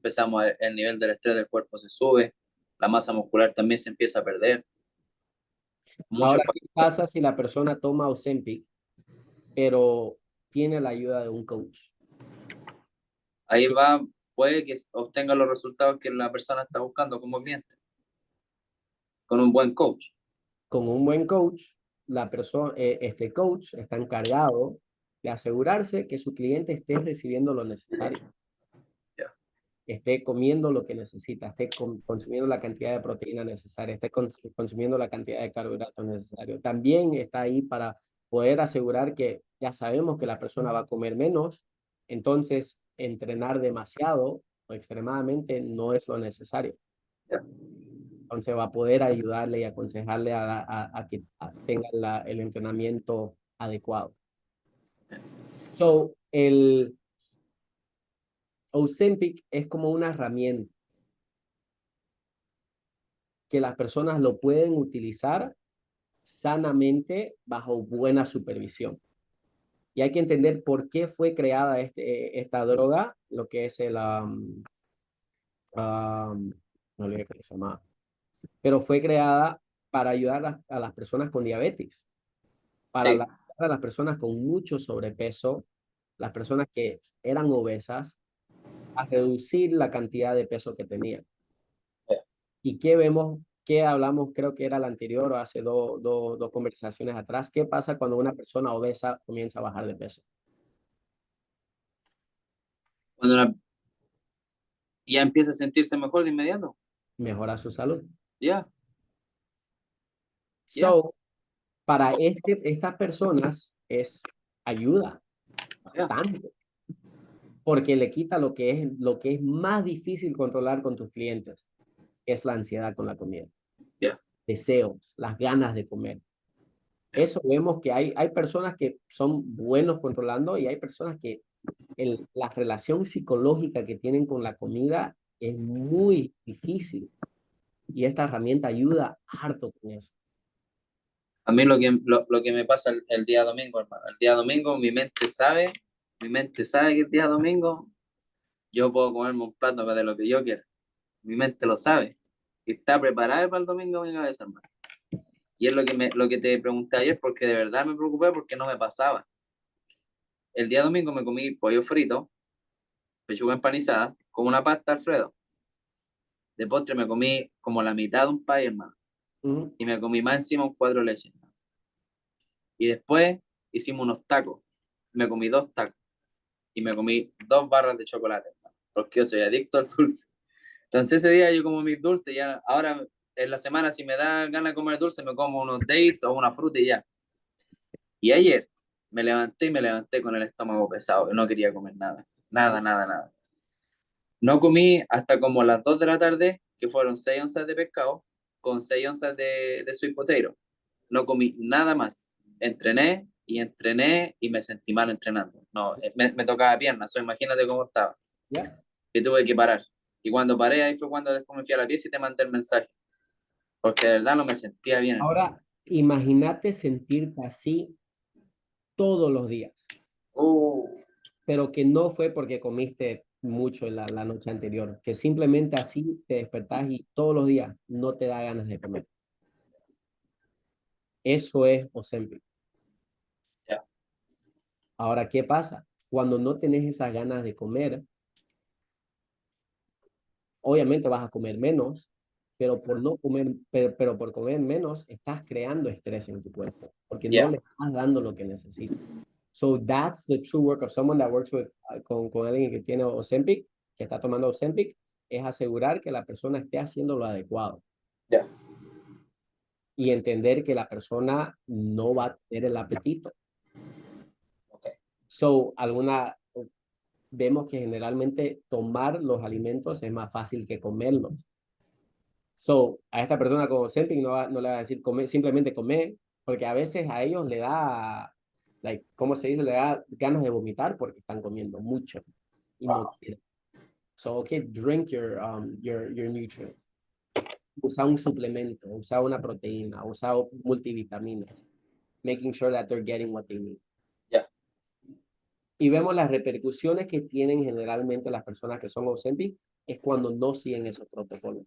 el nivel del estrés del cuerpo se sube, la masa muscular también se empieza a perder. Muchos Ahora, ¿qué factores. pasa si la persona toma Ozempic, pero tiene la ayuda de un coach? Ahí va, puede que obtenga los resultados que la persona está buscando como cliente, con un buen coach. Con un buen coach, este coach está encargado de asegurarse que su cliente esté recibiendo lo necesario, Ya. esté comiendo lo que necesita, esté consumiendo la cantidad de proteína necesaria, esté consumiendo la cantidad de carbohidratos necesario. También está ahí para poder asegurar que ya sabemos que la persona va a comer menos, entonces entrenar demasiado o extremadamente no es lo necesario. Ya. Entonces va a poder ayudarle y aconsejarle a que tenga el entrenamiento adecuado. So, el Ozempic es como una herramienta que las personas lo pueden utilizar sanamente bajo buena supervisión. Y hay que entender por qué fue creada esta droga, lo que es no olvidé cómo se llama, pero fue creada para ayudar a las personas con diabetes, Sí. para las personas con mucho sobrepeso, las personas que eran obesas, a reducir la cantidad de peso que tenían. Ya. ¿Y qué vemos? ¿Qué hablamos? Creo que era la anterior o hace dos conversaciones atrás. ¿Qué pasa cuando una persona obesa comienza a bajar de peso? Cuando ya empieza a sentirse mejor de inmediato. Mejora su salud. Ya, ya, So, para estas personas es ayuda ya. bastante, porque le quita lo que es más difícil controlar con tus clientes, que es la ansiedad con la comida, Ya. deseos, las ganas de comer. Eso vemos que hay personas que son buenos controlando y hay personas que la relación psicológica que tienen con la comida es muy difícil y esta herramienta ayuda harto con eso. A mí lo que me pasa el día domingo, hermano. El día domingo mi mente sabe que el día domingo yo puedo comerme un plato de lo que yo quiera. Mi mente lo sabe. Y está preparada para el domingo mi cabeza, hermano. Y es lo que te pregunté ayer, porque de verdad me preocupé porque no me pasaba. El día domingo me comí pollo frito, pechuga empanizada, con una pasta Alfredo. De postre me comí como la mitad de un pie, hermano. Ujú. Y me comí más encima un cuatro leches. Y después hicimos unos tacos. Me comí dos tacos. Y me comí dos barras de chocolate, hermano, porque yo soy adicto al dulce. Entonces ese día yo como mis dulces, ya ahora en la semana si me da ganas de comer dulce me como unos dates o una fruta y ya. Y ayer me levanté con el estómago pesado, no quería comer nada, nada, nada, nada. No comí hasta como las 2 de la tarde, que fueron 6 onzas de pescado con 6 onzas de sweet potato. No comí nada más. Entrené y me sentí mal entrenando. No, me tocaba piernas, imagínate cómo estaba. ¿Ya? Que tuve que parar. Y cuando paré, ahí fue cuando después me fui a la pieza y te mandé el mensaje. Porque de verdad no me sentía bien, hermano. Ahora, imagínate sentirte así todos los días, Uh, pero que no fue porque comiste mucho la noche anterior, que simplemente así te despertás y todos los días no te da ganas de comer. Eso es Ozempic. ya, Ahora, ¿qué pasa? Cuando no tenés esas ganas de comer, obviamente vas a comer menos, pero por no comer, pero por comer menos, estás creando estrés en tu cuerpo, porque no ya, le estás dando lo que necesita. So that's the true work of someone that works with, con alguien que tiene Ozempic, que está tomando Ozempic, es asegurar que la persona esté haciendo lo adecuado ya. y entender que la persona no va a tener el apetito. Ok. So, vemos que generalmente tomar los alimentos es más fácil que comerlos. So, a esta persona con Ozempic no le va a decir comer, simplemente comer, porque a veces a ellos le da, like, ¿cómo se dice? Le da ganas de vomitar porque están comiendo mucho y no Wow. quieren. So, okay, drink your nutrients. Usa un suplemento, usa una proteína, usa multivitaminas, making sure that they're getting what they need. Ya. Y vemos las repercusiones que tienen generalmente las personas que son Ozempic es cuando no siguen esos protocolos.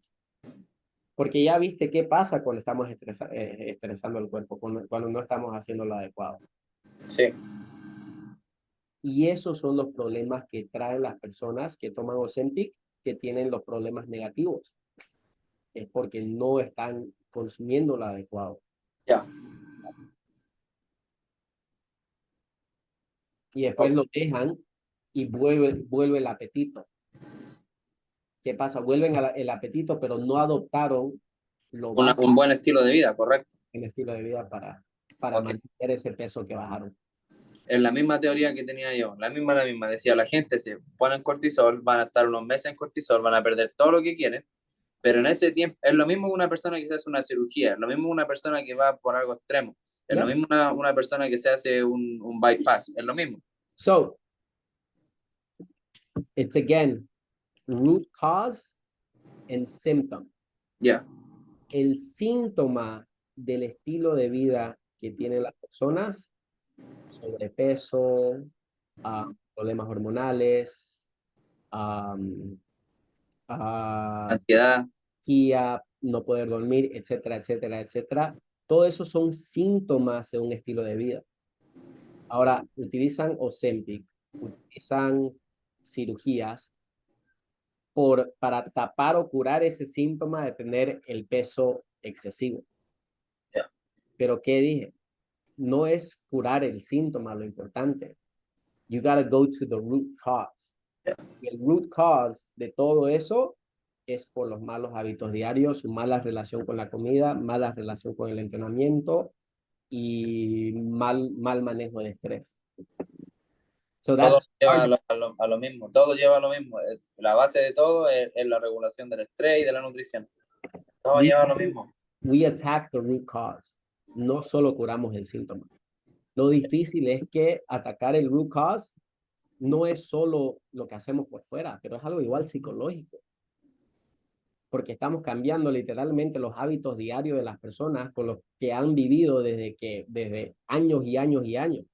Porque ya viste qué pasa cuando estamos estresando el cuerpo, cuando no estamos haciendo lo adecuado. Sí. Y esos son los problemas que traen las personas que toman Ozempic, que tienen los problemas negativos. Es porque no están consumiendo lo adecuado. Ya. Y después Ok. lo dejan y vuelve el apetito. ¿Qué pasa? Vuelven el apetito, pero no adoptaron lo básico Un buen estilo de vida, correcto. en el estilo de vida para Ok. mantener ese peso que bajaron. Es la misma teoría que tenía yo, la misma. Decía, la gente se pone en cortisol, van a estar unos meses en cortisol, van a perder todo lo que quieren, pero en ese tiempo es lo mismo que una persona que se hace una cirugía, es lo mismo que una persona que va por algo extremo, es lo ¿Ya? mismo una persona que se hace un bypass, es lo mismo. So, it's again root cause and symptom. Ya, El síntoma del estilo de vida que tienen las personas, sobrepeso, problemas hormonales, um, uh, ansiedad, no poder dormir, etcétera, etcétera, etcétera. Todo eso son síntomas de un estilo de vida. Ahora, utilizan Ozempic, utilizan cirugías para tapar o curar ese síntoma de tener el peso excesivo. ya, Pero, ¿qué dije? No es curar el síntoma lo importante. You gotta go to the root cause. ya. Y el root cause de todo eso es por los malos hábitos diarios, su mala relación con la comida, mala relación con el entrenamiento y mal manejo de estrés. So Todo that's lleva our, a lo mismo, todo lleva a lo mismo. La base de todo es la regulación del estrés y de la nutrición. Todo we, lleva a lo mismo. we attack the root cause. No solo curamos el síntoma. Lo difícil es que atacar el root cause no es solo lo que hacemos por fuera, pero es algo igual psicológico, porque estamos cambiando literalmente los hábitos diarios de las personas con los que han vivido desde años y años y años.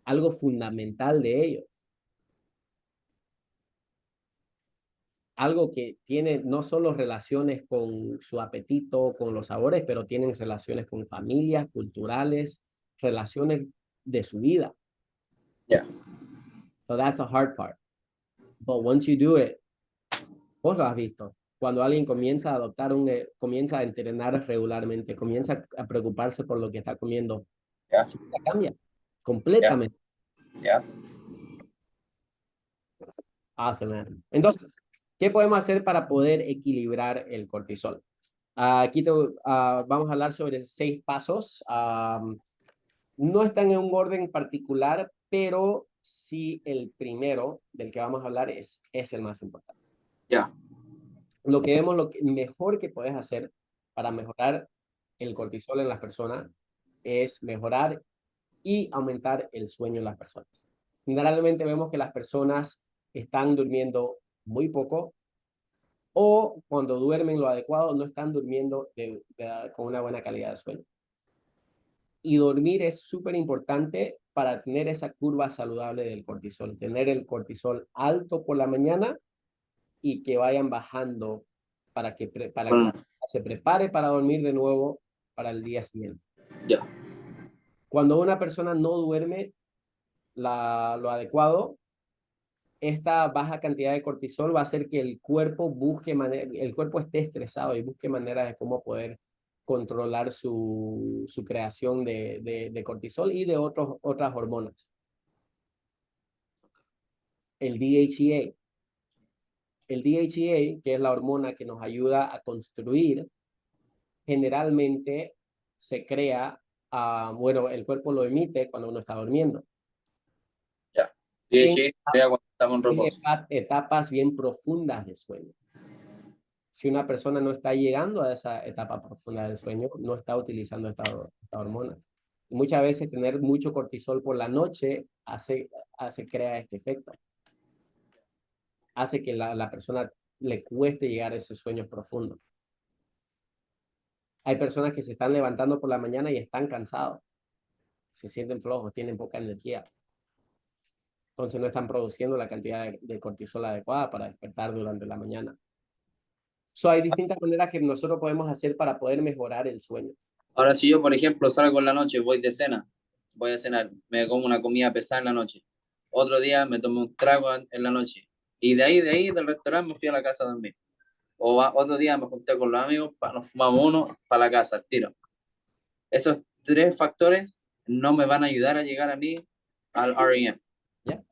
Algo fundamental de ellos. algo que tiene no solo relaciones con su apetito, con los sabores, pero tienen relaciones con familias, culturales, relaciones de su vida. Yeah. So that's a hard part. But once you do it, vos lo has visto. Cuando alguien comienza a adoptar comienza a entrenar regularmente, comienza a preocuparse por lo que está comiendo, Yeah. su vida cambia Yeah. completamente. Yeah. Awesome, man. Entonces, ¿qué podemos hacer para poder equilibrar el cortisol? Aquí vamos a hablar sobre 6 pasos. No están en un orden particular, pero sí el primero del que vamos a hablar es el más importante. Yeah. Lo que vemos, lo mejor que puedes hacer para mejorar el cortisol en las personas es mejorar y aumentar el sueño en las personas. Generalmente vemos que las personas están durmiendo muy poco o cuando duermen lo adecuado no están durmiendo con una buena calidad de sueño. Y dormir es súper importante para tener esa curva saludable del cortisol, tener el cortisol alto por la mañana y que vayan bajando para que se prepare para dormir de nuevo para el día siguiente. Yeah. Cuando una persona no duerme lo adecuado, esta baja cantidad de cortisol va a hacer que el cuerpo el cuerpo esté estresado y busque maneras de cómo poder controlar su creación de cortisol y de otras hormonas. El DHEA. El DHEA, que es la hormona que nos ayuda a construir, generalmente se crea, bueno, el cuerpo lo emite cuando uno está durmiendo. Yeah. En, DHA se crea cuando estamos en en reposo. etapas bien profundas de sueño. Si una persona no está llegando a esa etapa profunda del sueño, no está utilizando esta hormona. Y muchas veces tener mucho cortisol por la noche crea este efecto. Hace que la persona le cueste llegar a esos sueños profundos. Hay personas que se están levantando por la mañana y están cansados. Se sienten flojos, tienen poca energía. Entonces no están produciendo la cantidad de cortisol adecuada para despertar durante la mañana. Hay distintas maneras que nosotros podemos hacer para poder mejorar el sueño. Ahora, si yo, por ejemplo, salgo en la noche, voy a cenar, me como una comida pesada en la noche. Otro día me tomo un trago en la noche. Y de ahí, del restaurante, me fui a la casa a dormir. Otro día me junté con los amigos, nos fumamos uno para la casa, al tiro. Esos 3 factores no me van a ayudar a llegar a mí al REM. ¿Ya?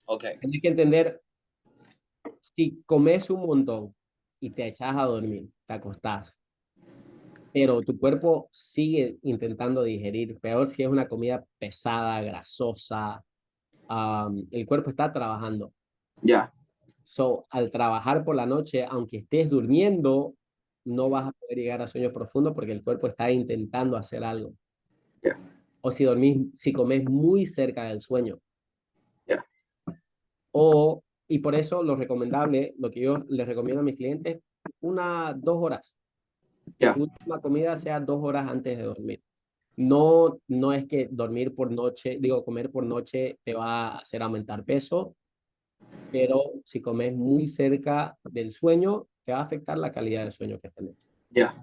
Ok. Tienes que entender, si comes un montón y te echas a dormir, te acostás, pero tu cuerpo sigue intentando digerir, peor si es una comida pesada, grasosa, el cuerpo está trabajando. Ya. Al trabajar por la noche, aunque estés durmiendo, no vas a poder llegar a sueños profundos porque el cuerpo está intentando hacer algo. Ya. O si comes muy cerca del sueño. Ya. Y por eso lo recomendable, lo que yo les recomiendo a mis clientes, 2 horas. Que Ya. tu última comida sea 2 horas antes de dormir. No, no es que dormir por noche, comer por noche te va a hacer aumentar peso, pero si comes muy cerca del sueño, te va a afectar la calidad del sueño que tenés. Ya.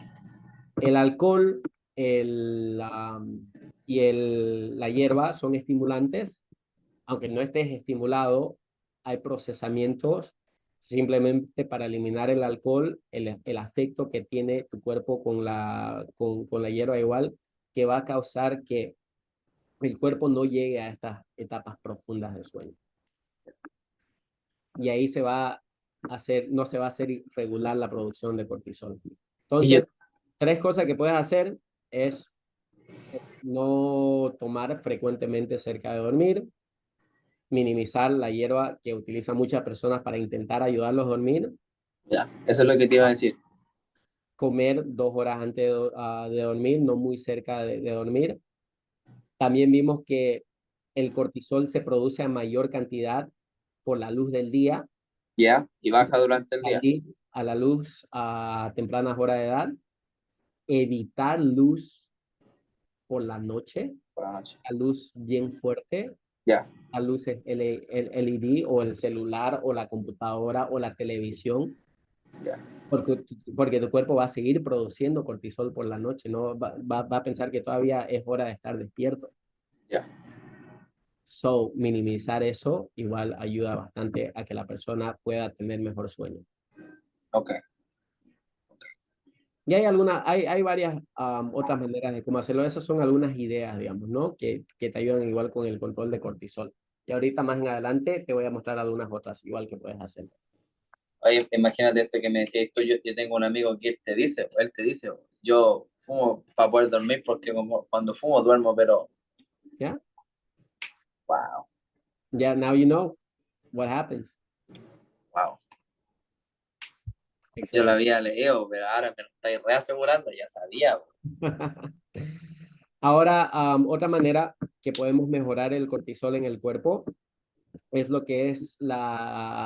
El alcohol y la hierba son estimulantes. Aunque no estés estimulado, hay procesamientos simplemente para eliminar el alcohol, el afecto que tiene tu cuerpo con la hierba igual, que va a causar que el cuerpo no llegue a estas etapas profundas de sueño. Y ahí no se va a hacer irregular la producción de cortisol. Y Entonces, 3 cosas que puedes hacer es no tomar frecuentemente cerca de dormir, minimizar la hierba que utilizan muchas personas para intentar ayudarlos a dormir, ya, eso es lo que te iba a decir. comer 2 horas antes de dormir, no muy cerca de dormir. También vimos que el cortisol se produce a mayor cantidad por la luz del día. Ya, y baja durante el día. Salir a la luz a tempranas horas de edad, evitar luz por la noche, Por la noche. la luz bien fuerte, Ya. las luces LED o el celular o la computadora o la televisión. Ya, porque tu cuerpo va a seguir produciendo cortisol por la noche, no va a pensar que todavía es hora de estar despierto. ya, So, minimizar eso igual ayuda bastante a que la persona pueda tener mejor sueño. ok. Y hay varias otras maneras de cómo hacerlo. Esas son algunas ideas, digamos, ¿no? Que te ayudan igual con el control de cortisol. Y ahorita más en adelante te voy a mostrar algunas otras igual que puedes hacer. Oye, imagínate esto que me decías tú, yo tengo un amigo que él te dice, yo fumo para poder dormir porque como cuando fumo duermo, pero ¿Ya? wow, Ya, now you know what happens. wow. Yo lo Excelente. había leído, pero ahora me lo estáis reasegurando, ya sabía. Ahora, otra manera que podemos mejorar el cortisol en el cuerpo es lo que es la